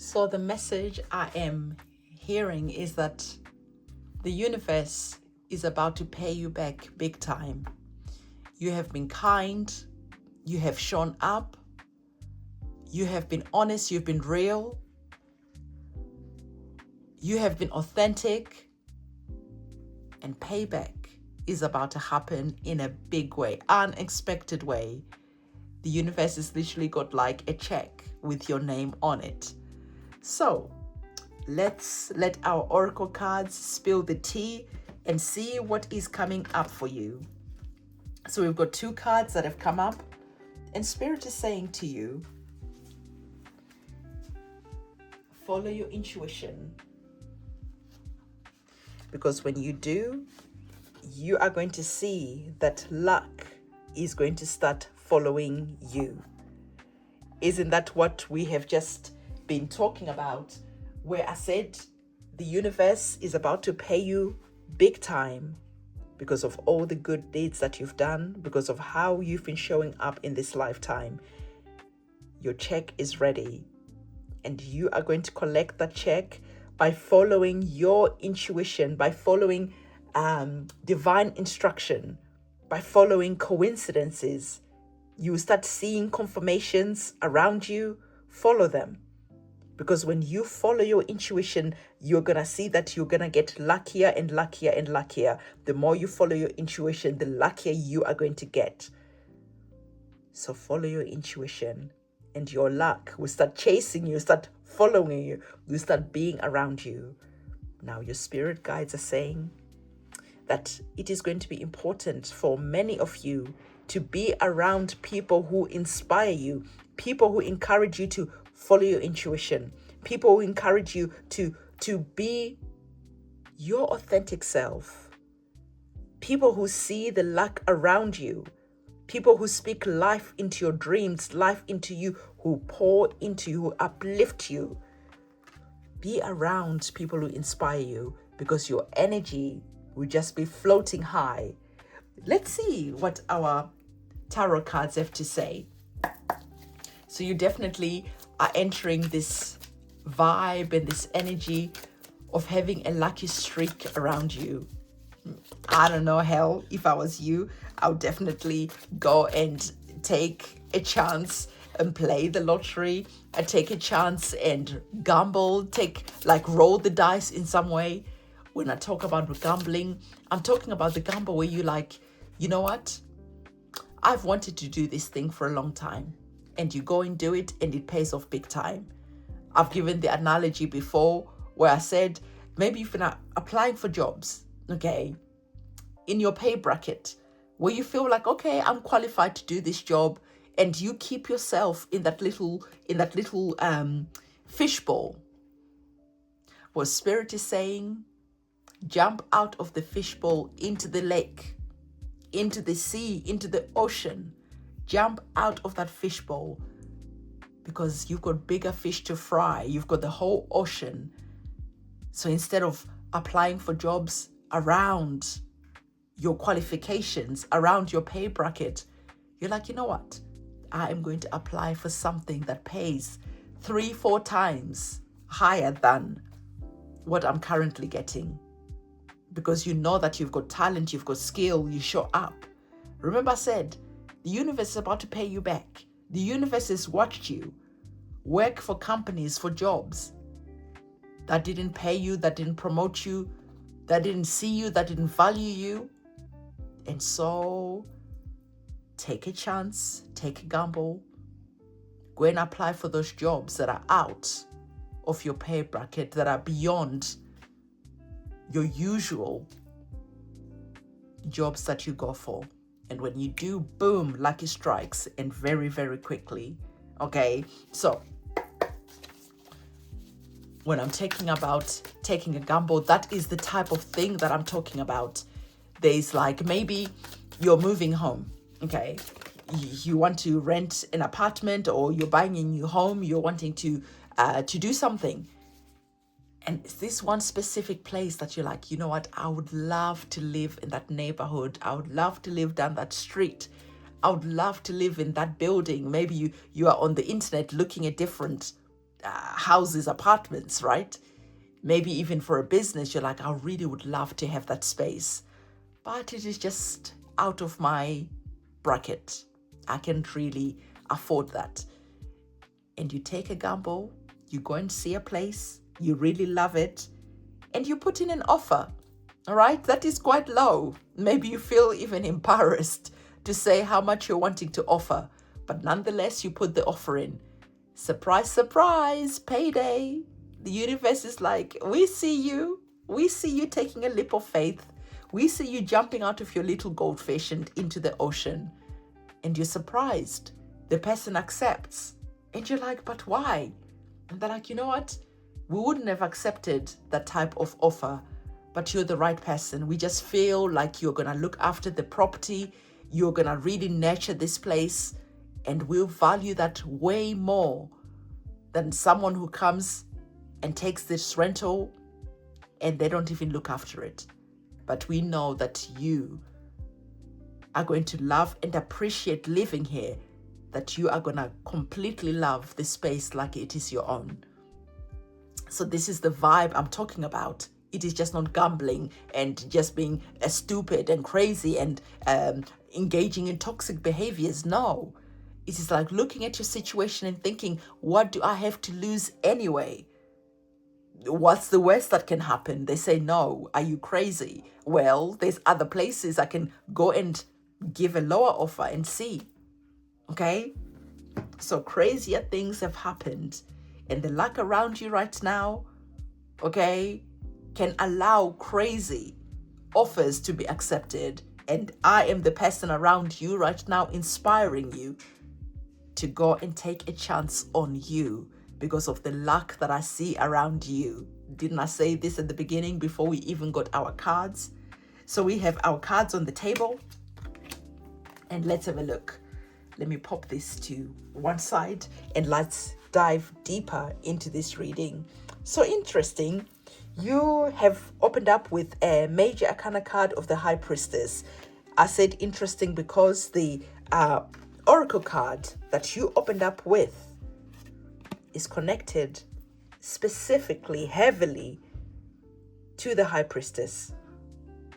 So the message I am hearing is that the universe is about to pay you back big time. You have been kind, you have shown up, you have been honest, you've been real, you have been authentic, and payback is about to happen in a big way, unexpected way. The universe has literally got like a check with your name on it. So let's let our oracle cards spill the tea and see what is coming up for you. So we've got 2 cards that have come up, and Spirit is saying to you, follow your intuition. Because when you do, you are going to see that luck is going to start following you. Isn't that what we have just been talking about? Where I said the universe is about to pay you big time because of all the good deeds that you've done, because of how you've been showing up in this lifetime. Your check is ready, and you are going to collect that check by following your intuition, by following divine instruction, by following coincidences. You will start seeing confirmations around you. Follow them. Because when you follow your intuition, you're going to see that you're going to get luckier and luckier and luckier. The more you follow your intuition, the luckier you are going to get. So follow your intuition, and your luck will start chasing you, start following you, will start being around you. Now your spirit guides are saying that it is going to be important for many of you to be around people who inspire you, people who encourage you to follow your intuition, people who encourage you to be your authentic self, people who see the luck around you, people who speak life into your dreams, life into you, who pour into you, who uplift you. Be around people who inspire you, because your energy will just be floating high. Let's see what our tarot cards have to say. So you definitely are entering this vibe and this energy of having a lucky streak around you. I don't know, hell, if I was you, I would definitely go and take a chance and play the lottery. I take a chance and gamble, roll the dice in some way. When I talk about gambling, I'm talking about the gamble where you you know what? I've wanted to do this thing for a long time. And you go and do it, and it pays off big time. I've given the analogy before where I said, maybe if you're not applying for jobs, okay, in your pay bracket, where you feel like, okay, I'm qualified to do this job, and you keep yourself in that little fishbowl. What Spirit is saying, jump out of the fishbowl into the lake, into the sea, into the ocean. Jump out of that fishbowl, because you've got bigger fish to fry. You've got the whole ocean. So instead of applying for jobs around your qualifications, around your pay bracket, you're like, you know what? I am going to apply for something that pays 3-4 times higher than what I'm currently getting. Because you know that you've got talent, you've got skill, you show up. Remember I said, the universe is about to pay you back. The universe has watched you work for companies, for jobs that didn't pay you, that didn't promote you, that didn't see you, that didn't value you. And so take a chance, take a gamble, go and apply for those jobs that are out of your pay bracket, that are beyond your usual jobs that you go for. And when you do, boom, lucky strikes, and very, very quickly. Okay, so when I'm talking about taking a gamble, that is the type of thing that I'm talking about. There's maybe you're moving home, okay? You want to rent an apartment, or you're buying a new home, you're wanting to do something. And it's this one specific place that you're like, you know what, I would love to live in that neighborhood. I would love to live down that street. I would love to live in that building. Maybe you are on the internet looking at different houses, apartments, right? Maybe even for a business, you're like, I really would love to have that space, but it is just out of my bracket. I can't really afford that. And you take a gamble, you go and see a place, you really love it, and you put in an offer. All right, that is quite low. Maybe you feel even embarrassed to say how much you're wanting to offer, but nonetheless, you put the offer in. Surprise, surprise, payday. The universe is like, we see you. We see you taking a leap of faith. We see you jumping out of your little goldfish and into the ocean. And you're surprised. The person accepts. And you're like, but why? And they're like, you know what? We wouldn't have accepted that type of offer, but you're the right person. We just feel like you're going to look after the property. You're going to really nurture this place. And we'll value that way more than someone who comes and takes this rental and they don't even look after it. But we know that you are going to love and appreciate living here, that you are going to completely love this space like it is your own. So this is the vibe I'm talking about. It is just not gambling and just being stupid and crazy and engaging in toxic behaviors. No, it is like looking at your situation and thinking, what do I have to lose anyway? What's the worst that can happen? They say, no, are you crazy? Well, there's other places I can go and give a lower offer and see. Okay? So crazier things have happened. And the luck around you right now, okay, can allow crazy offers to be accepted. And I am the person around you right now inspiring you to go and take a chance on you because of the luck that I see around you. Didn't I say this at the beginning before we even got our cards? So we have our cards on the table and let's have a look. Let me pop this to one side and let's dive deeper into this reading. So interesting. You have opened up with a major arcana card of the High Priestess. I said interesting because the oracle card that you opened up with is connected specifically, heavily to the High Priestess,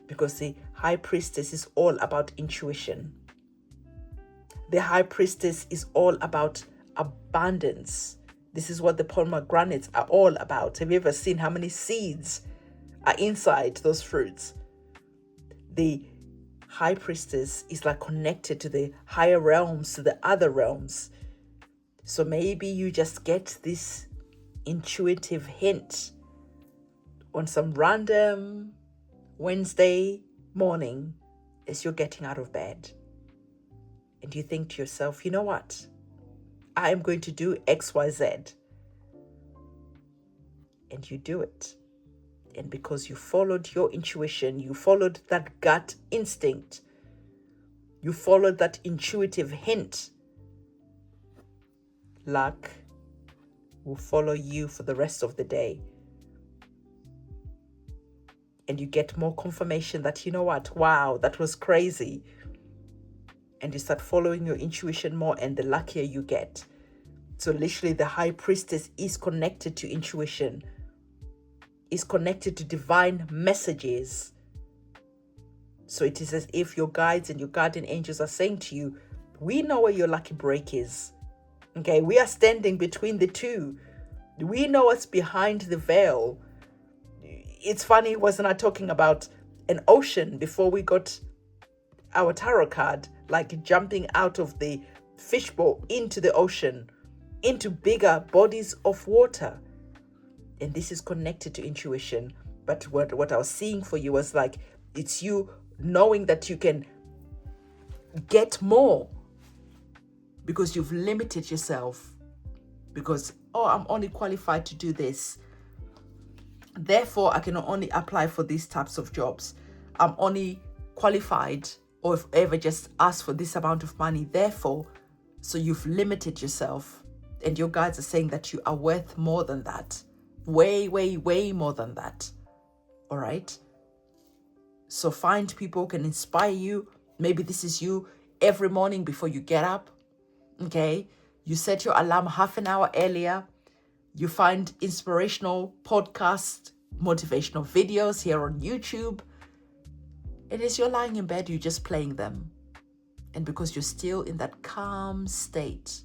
because the High Priestess is all about intuition. The High Priestess is all about abundance. This is what the pomegranates are all about. Have you ever seen how many seeds are inside those fruits? The High Priestess is like connected to the higher realms, to the other realms. So maybe you just get this intuitive hint on some random Wednesday morning as you're getting out of bed. And you think to yourself, you know what? I am going to do X, Y, Z. And you do it. And because you followed your intuition, you followed that gut instinct, you followed that intuitive hint, luck will follow you for the rest of the day. And you get more confirmation that, you know what, wow, that was crazy. And you start following your intuition more, and the luckier you get. So literally the High Priestess is connected to intuition, is connected to divine messages. So it is as if your guides and your guardian angels are saying to you, we know where your lucky break is. Okay, we are standing between the two. We know what's behind the veil. It's funny, wasn't I talking about an ocean before we got our tarot card, like jumping out of the fishbowl into the ocean, into bigger bodies of water. And this is connected to intuition. But what I was seeing for you was like, it's you knowing that you can get more because you've limited yourself. Because, oh, I'm only qualified to do this. Therefore, I can only apply for these types of jobs. I'm only qualified, or if ever just ask for this amount of money. Therefore, so you've limited yourself. And your guides are saying that you are worth more than that. Way, way, way more than that. All right? So find people who can inspire you. Maybe this is you every morning before you get up. Okay? You set your alarm half an hour earlier. You find inspirational podcasts, motivational videos here on YouTube. And as you're lying in bed, you're just playing them. And because you're still in that calm state,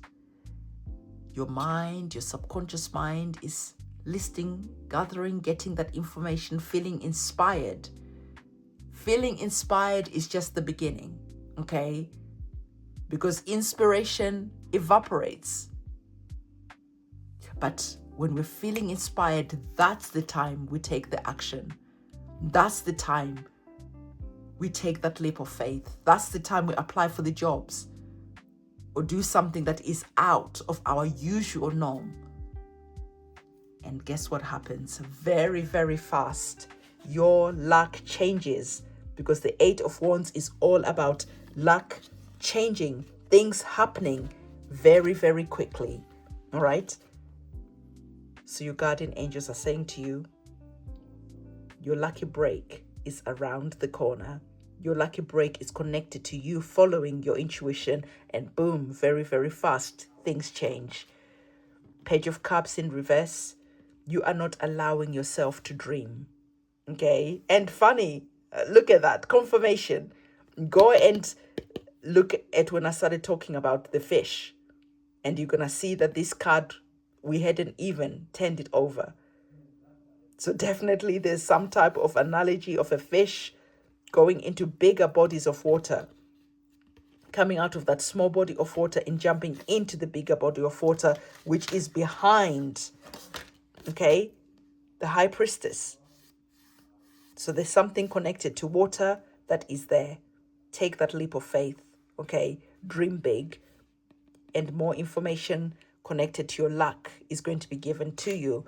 your mind, your subconscious mind is listening, gathering, getting that information, feeling inspired. Feeling inspired is just the beginning, okay? Because inspiration evaporates. But when we're feeling inspired, that's the time we take the action. That's the time we take that leap of faith. That's the time we apply for the jobs or do something that is out of our usual norm. And guess what happens? Very, very fast, your luck changes, because the Eight of Wands is all about luck changing, things happening very, very quickly. All right? So your guardian angels are saying to you, your lucky break is around the corner. Your lucky break is connected to you following your intuition, and boom, very, very fast, things change. Page of Cups in reverse. You are not allowing yourself to dream. Okay? And funny, look at that, confirmation. Go and look at when I started talking about the fish, and you're going to see that this card, we hadn't even turned it over. So definitely there's some type of analogy of a fish going into bigger bodies of water, coming out of that small body of water and jumping into the bigger body of water, which is behind, okay, the High Priestess. So there's something connected to water that is there. Take that leap of faith, okay? Dream big, and more information connected to your luck is going to be given to you.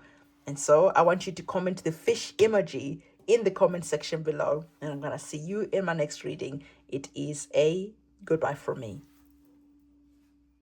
And so I want you to comment the fish emoji in the comment section below. And I'm going to see you in my next reading. It is a goodbye from me.